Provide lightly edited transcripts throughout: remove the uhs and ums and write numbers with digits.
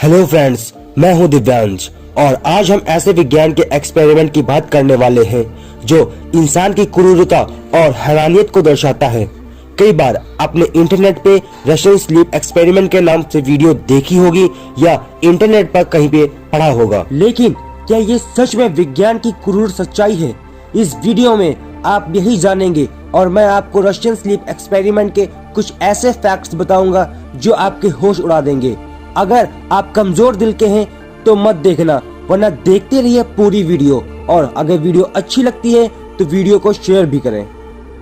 Hello friends, मैं हूं दिव्यांश और आज हम ऐसे विज्ञान के एक्सपेरिमेंट की बात करने वाले हैं जो इंसान की क्रूरता और हैरानियत को दर्शाता है। कई बार आपने इंटरनेट पे रशियन स्लीप एक्सपेरिमेंट के नाम से वीडियो देखी होगी या इंटरनेट पर कहीं पे पढ़ा होगा, लेकिन क्या ये सच में विज्ञान की क्रूर सच्चाई है? इस वीडियो में आप यही जानेंगे और मैं आपको रशियन स्लीप एक्सपेरिमेंट के कुछ ऐसे फैक्ट्स बताऊंगा जो आपके होश उड़ा देंगे। अगर आप कमजोर दिल के हैं तो मत देखना, वरना देखते रहिए पूरी वीडियो, और अगर वीडियो अच्छी लगती है तो वीडियो को शेयर भी करें।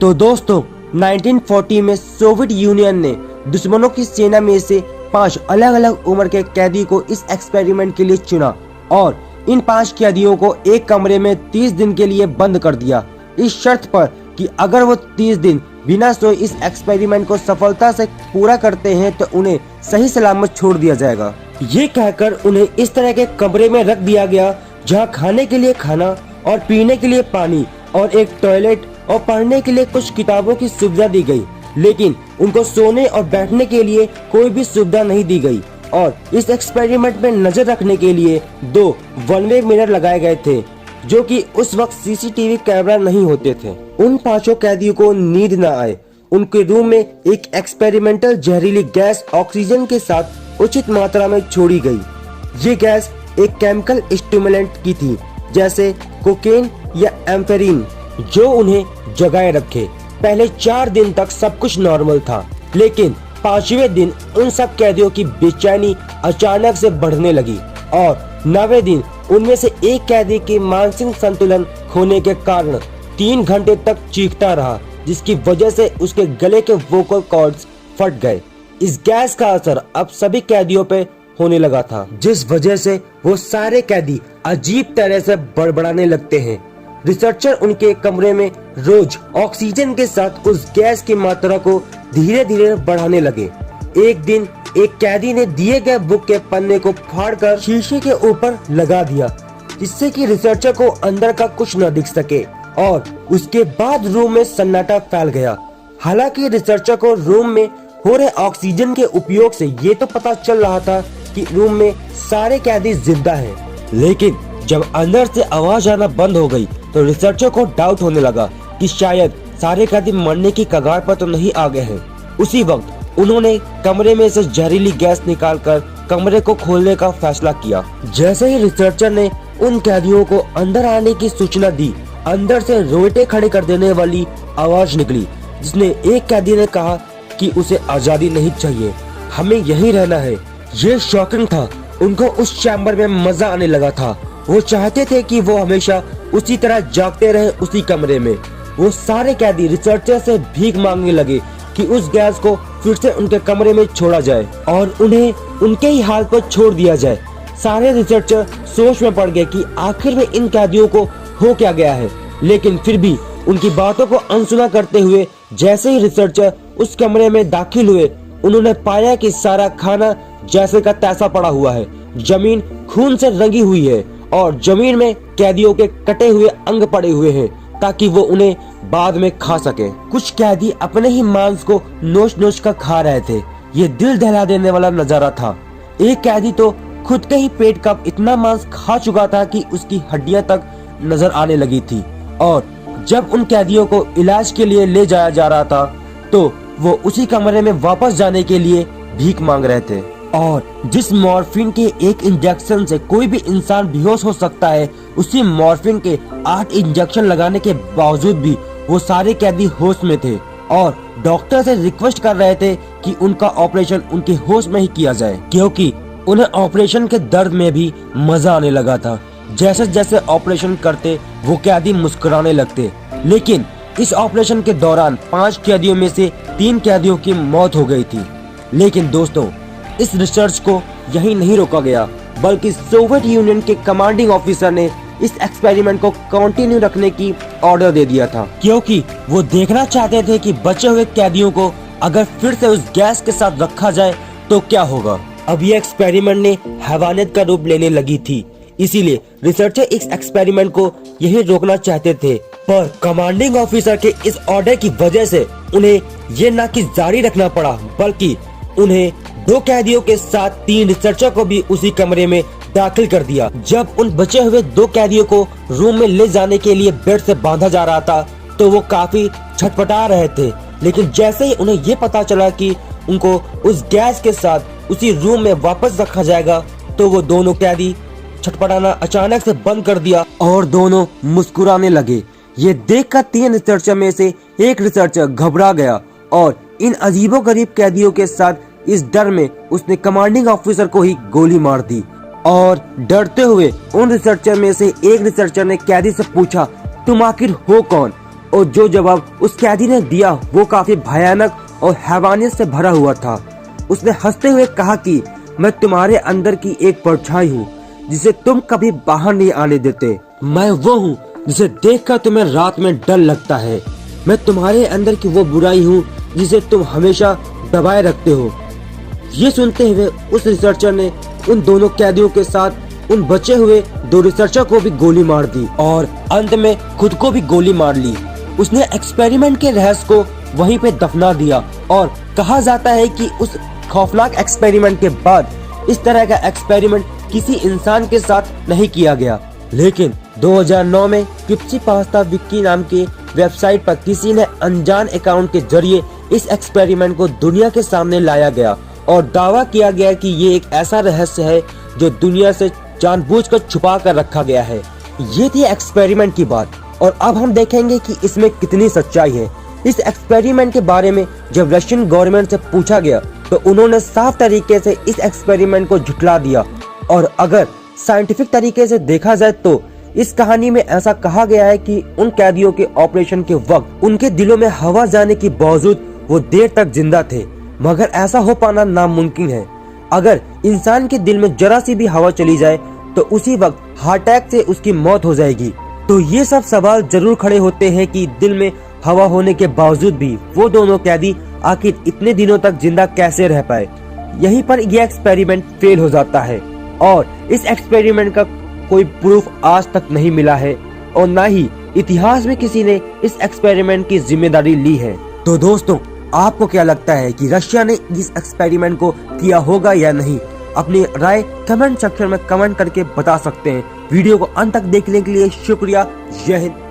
तो दोस्तों, 1940 में सोवियत यूनियन ने दुश्मनों की सेना में से 5 अलग अलग उम्र के कैदी को इस एक्सपेरिमेंट के लिए चुना और इन 5 कैदियों को एक कमरे में 30 दिन के लिए बंद कर दिया, इस शर्त पर कि अगर वो 30 दिन बिना सोए इस एक्सपेरिमेंट को सफलता से पूरा करते हैं तो उन्हें सही सलामत छोड़ दिया जाएगा। ये कहकर उन्हें इस तरह के कमरे में रख दिया गया जहां खाने के लिए खाना और पीने के लिए पानी और एक टॉयलेट और पढ़ने के लिए कुछ किताबों की सुविधा दी गई, लेकिन उनको सोने और बैठने के लिए कोई भी सुविधा नहीं दी गई। और इस एक्सपेरिमेंट में नजर रखने के लिए 2 वन वे मिरर लगाए गए थे, जो कि उस वक्त सीसीटीवी कैमरा नहीं होते थे। उन 5 कैदियों को नींद न आए। उनके रूम में एक एक्सपेरिमेंटल जहरीली गैस ऑक्सीजन के साथ उचित मात्रा में छोड़ी गई। ये गैस एक केमिकल स्टिमुलेंट की थी, जैसे कोकेन या एम्फेरीन, जो उन्हें जगाए रखे। पहले 4 दिन तक सब कुछ नॉर्मल था, लेकिन 5वें दिन उन सब कैदियों की बेचैनी अचानक से बढ़ने लगी और 9वें दिन उनमें से एक कैदी के मानसिक संतुलन खोने के कारण 3 घंटे तक चीखता रहा, जिसकी वजह से उसके गले के वोकल कॉर्ड्स फट गए। इस गैस का असर अब सभी कैदियों पे होने लगा था, जिस वजह से वो सारे कैदी अजीब तरह से बड़बड़ाने लगते हैं। रिसर्चर उनके कमरे में रोज ऑक्सीजन के साथ उस गैस की मात्रा को धीरे धीरे बढ़ाने लगे। एक दिन एक कैदी ने दिए गए बुक के पन्ने को फाड़कर शीशे के ऊपर लगा दिया, जिससे कि रिसर्चर को अंदर का कुछ न दिख सके, और उसके बाद रूम में सन्नाटा फैल गया। हालांकि रिसर्चर को रूम में हो रहे ऑक्सीजन के उपयोग से ये तो पता चल रहा था कि रूम में सारे कैदी जिंदा हैं, लेकिन जब अंदर से आवाज आना बंद हो गई तो रिसर्चर को डाउट होने लगा कि शायद सारे कैदी मरने की कगार पर तो नहीं आ गए हैं। उसी वक्त उन्होंने कमरे में से जहरीली गैस निकालकर कमरे को खोलने का फैसला किया। जैसे ही रिसर्चर ने उन कैदियों को अंदर आने की सूचना दी, अंदर से रोएटे खड़े कर देने वाली आवाज निकली, जिसने एक कैदी ने कहा कि उसे आजादी नहीं चाहिए, हमें यहीं रहना है। ये शॉकिंग था। उनको उस चैम्बर में मजा आने लगा था। वो चाहते थे कि वो हमेशा उसी तरह जागते रहे उसी कमरे में। वो सारे कैदी रिसर्चर से भीख मांगने लगे कि उस गैस को फिर से उनके कमरे में छोड़ा जाए और उन्हें उनके ही हाल पर छोड़ दिया जाए। सारे रिसर्चर सोच में पड़ गए कि आखिर में इन कैदियों को हो क्या गया है, लेकिन फिर भी उनकी बातों को अनसुना करते हुए जैसे ही रिसर्चर उस कमरे में दाखिल हुए, उन्होंने पाया कि सारा खाना जैसे का तैसा पड़ा हुआ है, जमीन खून से रंगी हुई है और जमीन में कैदियों के कटे हुए अंग पड़े हुए हैं ताकि वो उन्हें बाद में खा सके। कुछ कैदी अपने ही मांस को नोच नोच कर खा रहे थे। ये दिल दहला देने वाला नजारा था। एक कैदी तो खुद के ही पेट का इतना मांस खा चुका था कि उसकी हड्डियां तक नजर आने लगी थी, और जब उन कैदियों को इलाज के लिए ले जाया जा रहा था तो वो उसी कमरे में वापस जाने के लिए भीख मांग रहे थे। और जिस मॉर्फिन के एक इंजेक्शन से कोई भी इंसान बेहोश हो सकता है, उसी मॉर्फिन के 8 इंजेक्शन लगाने के बावजूद भी वो सारे कैदी होश में थे और डॉक्टर से रिक्वेस्ट कर रहे थे कि उनका ऑपरेशन उनके होश में ही किया जाए, क्योंकि उन्हें ऑपरेशन के दर्द में भी मजा आने लगा था। जैसे जैसे ऑपरेशन करते वो कैदी मुस्कुराने लगते, लेकिन इस ऑपरेशन के दौरान 5 कैदियों में से 3 कैदियों की मौत हो गई थी। लेकिन दोस्तों, इस रिसर्च को यही नहीं रोका गया, बल्कि सोवियत यूनियन के कमांडिंग ऑफिसर ने इस एक्सपेरिमेंट को कंटिन्यू रखने की ऑर्डर दे दिया था, क्योंकि वो देखना चाहते थे कि बचे हुए कैदियों को अगर फिर से उस गैस के साथ रखा जाए तो क्या होगा। अब ये एक्सपेरिमेंट ने हैवानियत का रूप लेने लगी थी, इसीलिए रिसर्चर इस एक्सपेरिमेंट को यही रोकना चाहते थे, पर कमांडिंग ऑफिसर के इस ऑर्डर की वजह से उन्हें ये न कि जारी रखना पड़ा, बल्कि उन्हें 2 कैदियों के साथ 3 रिसर्चर को भी उसी कमरे में दाखिल कर दिया। जब उन बचे हुए 2 कैदियों को रूम में ले जाने के लिए बेड से बांधा जा रहा था तो वो काफी छटपटा रहे थे, लेकिन जैसे ही उन्हें ये पता चला कि उनको उस गैस के साथ उसी रूम में वापस रखा जाएगा तो वो दोनों कैदी छटपटाना अचानक से बंद कर दिया और दोनों मुस्कुराने लगे। ये देखकर 3 रिसर्चर में से एक रिसर्चर घबरा गया और इन अजीबोगरीब कैदियों के साथ इस डर में उसने कमांडिंग ऑफिसर को ही गोली मार दी। और डरते हुए उन रिसर्चर में से एक रिसर्चर ने कैदी से पूछा, तुम आखिर हो कौन? और जो जवाब उस कैदी ने दिया वो काफी भयानक और हैवानियत से भरा हुआ था। उसने हंसते हुए कहा कि मैं तुम्हारे अंदर की एक परछाई हूँ जिसे तुम कभी बाहर नहीं आने देते। मैं वो हूँ जिसे देखकर तुम्हें रात में डर लगता है। मैं तुम्हारे अंदर की वो बुराई हूँ जिसे तुम हमेशा दबाए रखते हो। ये सुनते हुए उस रिसर्चर ने उन दोनों कैदियों के साथ उन बचे हुए 2 रिसर्चर को भी गोली मार दी और अंत में खुद को भी गोली मार ली। उसने एक्सपेरिमेंट के रहस्य को वहीं पे दफना दिया और कहा जाता है कि उस खौफनाक एक्सपेरिमेंट के बाद इस तरह का एक्सपेरिमेंट किसी इंसान के साथ नहीं किया गया। लेकिन 2009 में क्रिप्सी पास्ता विक्की नाम के वेबसाइट पर किसी ने अनजान अकाउंट के जरिए इस एक्सपेरिमेंट को दुनिया के सामने लाया गया और दावा किया गया कि ये एक ऐसा रहस्य है जो दुनिया से जानबूझकर छुपा कर रखा गया है। ये थी एक्सपेरिमेंट की बात और अब हम देखेंगे कि इसमें कितनी सच्चाई है। इस एक्सपेरिमेंट के बारे में जब रशियन गवर्नमेंट से पूछा गया तो उन्होंने साफ तरीके से इस एक्सपेरिमेंट को झुठला दिया। और अगर साइंटिफिक तरीके से देखा जाए तो इस कहानी में ऐसा कहा गया है कि उन कैदियों के ऑपरेशन के वक्त उनके दिलों में हवा जाने के बावजूद वो देर तक जिंदा थे, मगर ऐसा हो पाना नामुमकिन है। अगर इंसान के दिल में जरा सी भी हवा चली जाए तो उसी वक्त हार्ट अटैक से उसकी मौत हो जाएगी। तो ये सब सवाल जरूर खड़े होते हैं कि दिल में हवा होने के बावजूद भी वो दोनों कैदी आखिर इतने दिनों तक जिंदा कैसे रह पाए। यहीं पर यह एक्सपेरिमेंट फेल हो जाता है और इस एक्सपेरिमेंट का कोई प्रूफ आज तक नहीं मिला है और न ही इतिहास में किसी ने इस एक्सपेरिमेंट की जिम्मेदारी ली है। तो दोस्तों, आपको क्या लगता है कि रशिया ने इस एक्सपेरिमेंट को किया होगा या नहीं? अपनी राय कमेंट सेक्शन में कमेंट करके बता सकते हैं। वीडियो को अंत तक देखने के लिए शुक्रिया। जय हिंद।